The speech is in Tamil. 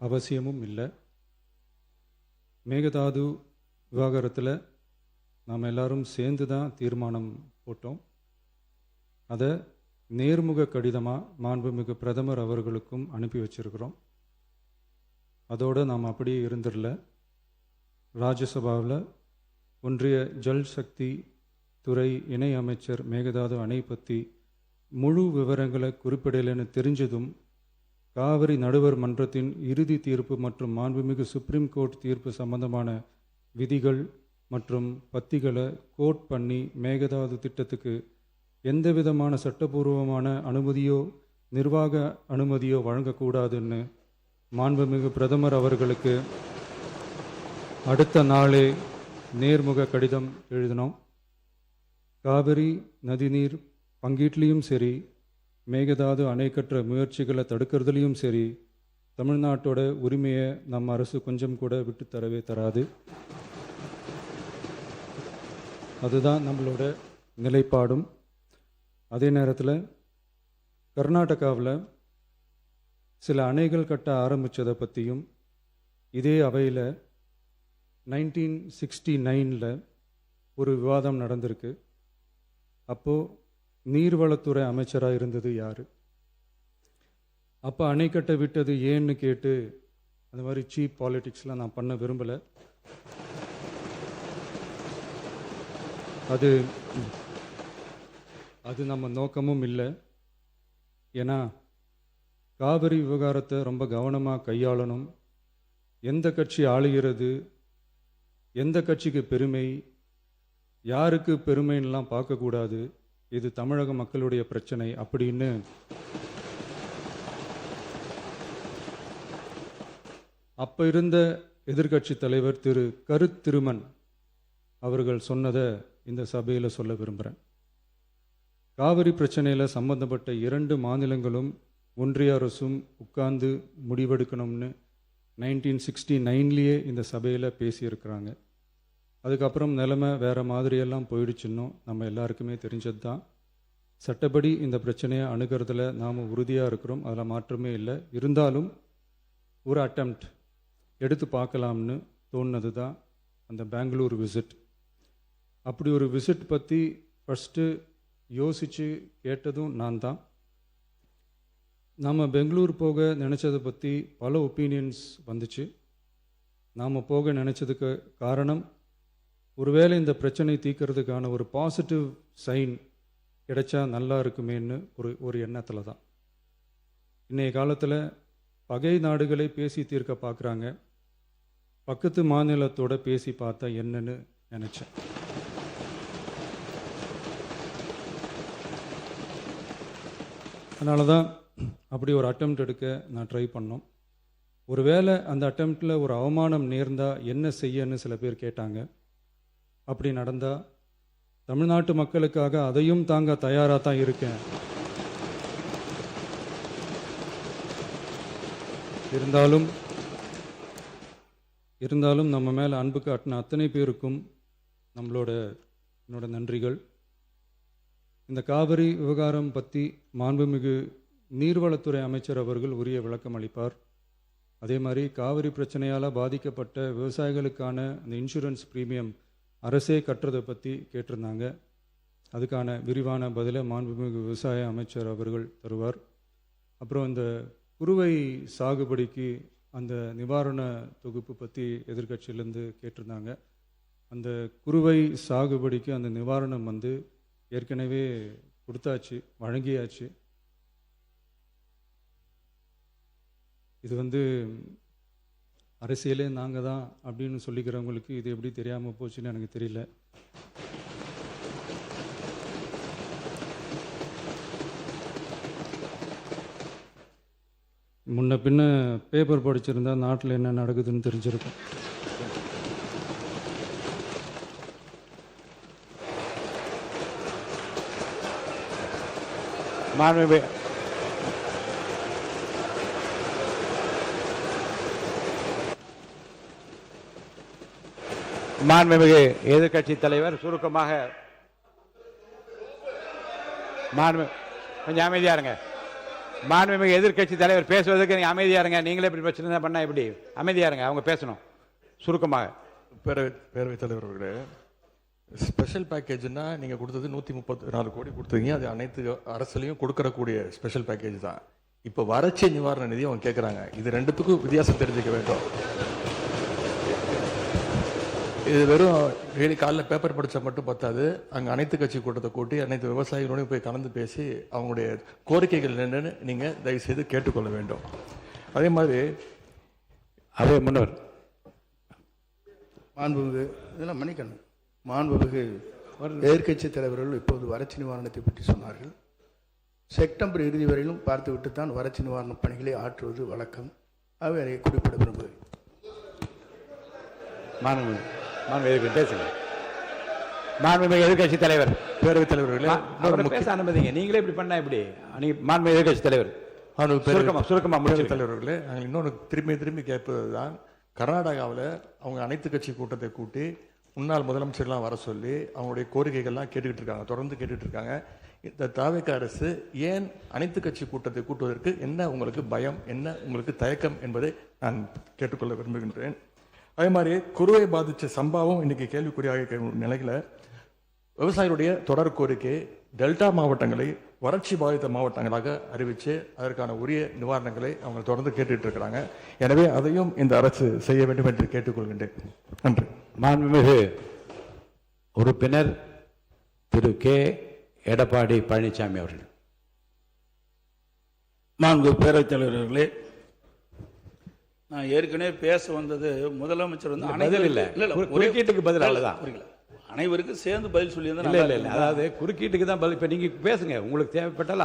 அவசியமும் இல்லை. மேகதாது விவகாரத்தில் நாம் எல்லாரும் சேர்ந்து தான் தீர்மானம் போட்டோம். அதை நேர்முக கடிதமாக மாண்புமிகு பிரதமர் அவர்களுக்கும் அனுப்பி வச்சிருக்கிறோம். அதோடு நாம் அப்படியே இருந்துடல. ராஜ்யசபாவில் ஒன்றிய ஜல் சக்தி துறை இணை அமைச்சர் மேகதாது அணை பற்றி முழு விவரங்களை குறிப்பிடலைன்னு தெரிஞ்சதும் காவிரி நடுவர் மன்றத்தின் இறுதி தீர்ப்பு மற்றும் மாண்புமிகு சுப்ரீம் கோர்ட் தீர்ப்பு சம்பந்தமான விதிகள் மற்றும் பத்திகளை கோட் பண்ணி மேகதாது திட்டத்துக்கு எந்த விதமான சட்டபூர்வமான அனுமதியோ நிர்வாக அனுமதியோ வழங்கக்கூடாதுன்னு மாண்புமிகு பிரதமர் அவர்களுக்கு அடுத்த நாளே நேர்முக கடிதம் எழுதினோம். காவிரி நதிநீர் பங்கீட்லேயும் சரி, மேகதாது அணை கட்டுற முயற்சிகளை தடுக்கிறதுலையும் சரி, தமிழ்நாட்டோட உரிமையை நம்ம அரசு கொஞ்சம் கூட விட்டு தரவே தராது. அதுதான் நம்மளோட நிலைப்பாடும். அதே நேரத்தில் கர்நாடகாவில் சில அணைகள் கட்ட ஆரம்பித்ததை பற்றியும் இதே அவையில் 1969 ஒரு விவாதம் நடந்திருக்கு. அப்போது நீர்வளத்துறை அமைச்சராக இருந்தது யார்? அப்போ அணை கட்ட விட்டது ஏன்னு கேட்டு அந்த மாதிரி சீப் பாலிட்டிக்ஸ்லாம் நான் பண்ண விரும்பலை. அது நம்ம நோக்கமும் இல்லை. ஏன்னா காவிரி விவகாரத்தை ரொம்ப கவனமாக கையாளணும். எந்த கட்சி ஆளுகிறது, எந்த கட்சிக்கு பெருமை, யாருக்கு பெருமைன்னெலாம் பார்க்கக்கூடாது. இது தமிழக மக்களுடைய பிரச்சனை அப்படின்னு அப்போ இருந்த எதிர்கட்சி தலைவர் திரு கருத்திருமன் அவர்கள் சொன்னதை இந்த சபையில் சொல்ல விரும்புகிறேன். காவிரி பிரச்சனையில் சம்பந்தப்பட்ட 2 மாநிலங்களும் ஒன்றிய அரசும் உட்கார்ந்து முடிவெடுக்கணும்னு 1969 இந்த சபையில் பேசியிருக்கிறாங்க. அதுக்கப்புறம் நிலைமை வேறு மாதிரியெல்லாம் போயிடுச்சுன்னும் நம்ம எல்லாருக்குமே தெரிஞ்சது தான். சட்டப்படி இந்த பிரச்சனையை அணுகிறதுல நாம் உறுதியாக இருக்கிறோம், அதில் மாற்றமே இல்லை. இருந்தாலும் ஒரு அட்டெம்ப்ட் எடுத்து பார்க்கலாம்னு தோணுனது தான் அந்த பெங்களூர் விசிட். அப்படி ஒரு விசிட் பற்றி ஃபஸ்ட்டு யோசித்து கேட்டதும் நான் தான். நாம் பெங்களூர் போக நினச்சதை பற்றி பல ஒப்பீனியன்ஸ் வந்துச்சு. நாம் போக நினச்சதுக்கு காரணம், ஒருவேளை இந்த பிரச்சனை தீர்க்கறதுக்கான ஒரு பாசிட்டிவ் சைன் கிடைச்சா நல்லா இருக்குமேன்னு ஒரு எண்ணத்தில் தான். இன்றைய காலத்தில் பகை நாடுகளை பேசி தீர்க்க பார்க்குறாங்க. பக்கத்து மாநிலத்தோட பேசி பார்த்தா என்னன்னு நினச்சேன். அதனால தான் அப்படி ஒரு அட்டெம்ப்ட் எடுக்க நான் ட்ரை பண்ணோம். ஒருவேளை அந்த அட்டெம்ப்டில் ஒரு அவமானம் நேர்ந்தால் என்ன செய்யன்னு சில பேர் கேட்டாங்க. அப்படி நடந்தால் தமிழ்நாட்டு மக்களுக்காக அதையும் தாங்க தயாராக தான் இருக்கேன். இருந்தாலும் நம்ம மேலே அன்பு காட்டின அத்தனை பேருக்கும் என்னோட நன்றிகள். இந்த காவிரி விவகாரம் பற்றி மாண்புமிகு நீர்வளத்துறை அமைச்சர் அவர்கள் உரிய விளக்கம் அளிப்பார். அதே மாதிரி காவிரி பிரச்சனையால் பாதிக்கப்பட்ட விவசாயிகளுக்கான அந்த இன்சூரன்ஸ் ப்ரீமியம் அரசே கட்டுறதை பற்றி கேட்டிருந்தாங்க. அதுக்கான விரிவான பதிலை மாண்புமிகு விவசாய அமைச்சர் அவர்கள் தருவார். அப்புறம் இந்த குறுவை சாகுபடிக்கு அந்த நிவாரண தொகுப்பு பற்றி எதிர்கட்சியிலேருந்து கேட்டிருந்தாங்க. அந்த குறுவை சாகுபடிக்கு அந்த நிவாரணம் ஏற்கனவே கொடுத்தாச்சு, வழங்கியாச்சு. இது அரசியலே நாங்கள் தான் அப்படின்னு சொல்லிக்கிறவங்களுக்கு இது எப்படி தெரியாமல் போச்சுன்னு எனக்கு தெரியல. முன்ன பின்ன பேப்பர் படிச்சிருந்தா நாட்டில் என்ன நடக்குதுன்னு தெரிஞ்சிருக்கும். மாண்புமிகு எதிர்கட்சி தலைவர் சுருக்கமாக கொஞ்சம் அமைதியா இருங்க. மாண்புமிகு எதிர்க்கட்சி தலைவர் பேசுவதற்கு நீங்க அமைதியா இருங்க. நீங்களே இப்படி பிரச்சனை தான் பண்ணா எப்படி? அமைதியா இருங்க, அவங்க பேசணும் சுருக்கமாக. பேரவைத் தலைவர் அவர்களே, ஸ்பெஷல் பேக்கேஜ்னா நீங்க கொடுத்தது 134 கோடி கொடுத்தீங்க. அது அனைத்து அரசுலையும் கொடுக்கறக்கூடிய ஸ்பெஷல் பேக்கேஜ் தான். இப்போ வறட்சி நிவாரண நிதி அவங்க கேட்குறாங்க. இது ரெண்டுத்துக்கும் வித்தியாசம் தெரிஞ்சுக்க வேண்டும். இது வெறும் டெய்லி காலைல பேப்பர் படித்தா மட்டும் பத்தாது. அங்கே அனைத்து கட்சி கூட்டத்தை கூட்டி அனைத்து விவசாயிகளோடையும் போய் கலந்து பேசி அவங்களுடைய கோரிக்கைகள் என்னன்னு நீங்கள் தயவுசெய்து கேட்டுக்கொள்ள வேண்டும். அதே மாதிரி அதே முன்னர் மாண்புமிகு இதெல்லாம் மன்னிக்கணும். மாண்புமிகு எதிர்க்கட்சி தலைவர்கள் இப்போது வறட்சி நிவாரணத்தை பற்றி சொன்னார்கள். செப்டம்பர் இறுதி வரையிலும் பார்த்துவிட்டு தான் வறட்சி நிவாரண பணிகளை ஆற்றுவது வழக்கம். அவை அதை குறிப்பிட விரும்புகிறேன். மாண்புமிகு பேசுங்க. மாண்புமிகு எதிர்க்கட்சி தலைவர். பேரவைத் தலைவர்களே, அவரை பேச அனுமதிங்க. நீங்களே இப்படி பண்ணா எப்படி? மாண்புமிகு எதிர்க்கட்சி தலைவர் சுருக்கமா பேரவைத் தலைவர்களே, நாங்கள் இன்னொன்று திரும்பி கேட்பது தான், கர்நாடகாவில் அவங்க அனைத்து கட்சி கூட்டத்தை கூட்டி முன்னாள் முதலமைச்சர்லாம் வர சொல்லி அவங்களுடைய கோரிக்கைகள்லாம் கேட்டுக்கிட்டு இருக்காங்க, தொடர்ந்து கேட்டுட்டு இருக்காங்க. இந்த தாவேக்கா அரசு ஏன் அனைத்து கட்சி கூட்டத்தை கூட்டுவதற்கு என்ன உங்களுக்கு பயம், என்ன உங்களுக்கு தயக்கம் என்பதை நான் கேட்டுக்கொள்ள விரும்புகின்றேன். அதே மாதிரி குறுவை பாதித்த சம்பவம் இன்னைக்கு கேள்விக்குறியாக நிலையில் விவசாயிகளுடைய தொடர் கோரிக்கை டெல்டா மாவட்டங்களை வறட்சி பாதித்த மாவட்டங்களாக அறிவித்து அதற்கான உரிய நிவாரணங்களை அவங்க தொடர்ந்து கேட்டுட்டு இருக்கிறாங்க. எனவே அதையும் இந்த அரசு செய்ய வேண்டும் என்று கேட்டுக்கொள்கின்றேன். நன்றி. மாண்புமிகு உறுப்பினர் திரு கே எடப்பாடி பழனிசாமி அவர்கள். மாண்பு பேரவைத் தலைவர்களே, நான் ஏற்கனவே பேச வந்தது முதலமைச்சர் வந்து பதில் இல்ல, குறுக்கீட்டுக்கு பதில் அவ்வளவுதான். அனைவருக்கும் சேர்ந்து பதில் சொல்லி இல்ல, அதாவது குறுக்கீட்டுக்கு தான் பதில். இப்ப நீங்க பேசுங்க, உங்களுக்கு தேவைப்பட்டால்